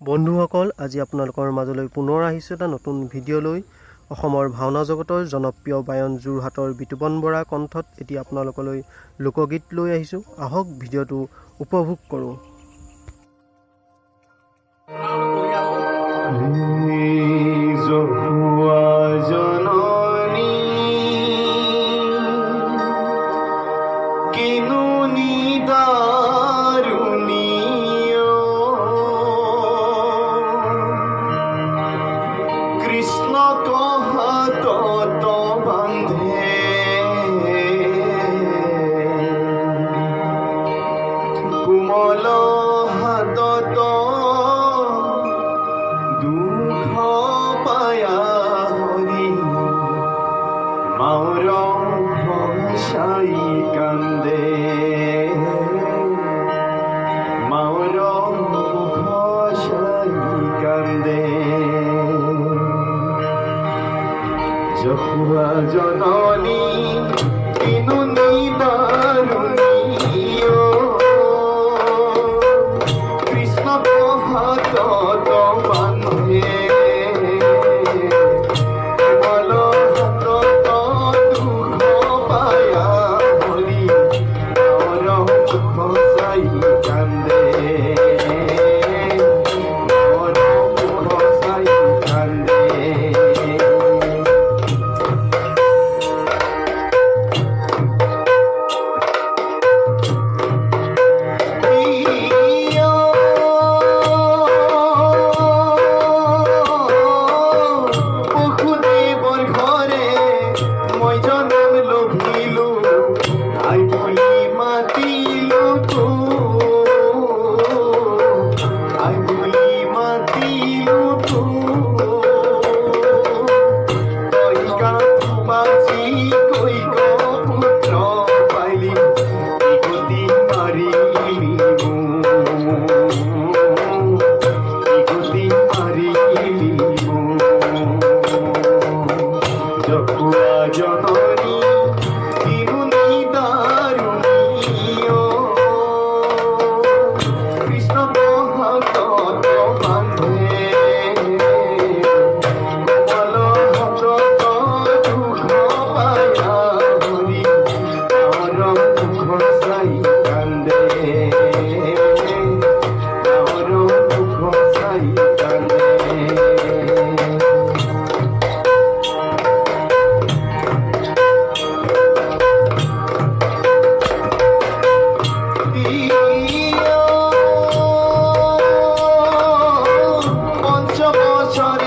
বন্ধুসকল, আজি আপোনালোকৰ মাজলৈ পুনৰ আহিছোঁ এটা নতুন ভিডিঅ' লৈ। অসমৰ ভাওনা জগতৰ জনপ্ৰিয় গায়ন যোৰহাটৰ বিতুপন বৰা কণ্ঠত এতিয়া আপোনালোকলৈ লোকগীত লৈ আহিছোঁ। আহক ভিডিঅ'টো উপভোগ কৰোঁ। কৃষ্ণ কহত বান্ধে কোমল হাতত দুখ পায়া হৰি মাউৰ ভসাই কান্দে মাউৰ ভসাই কান্দে যহুয়া জননী কিনু নিদাৰুণী কৃষ্ণ কহত বান্ধে কোমল হাতত দুখ পায়া হৰি মাউৰ ভসাই কান্দে মাউৰ ভসাই কান্দে। পঞ্চ বছৰ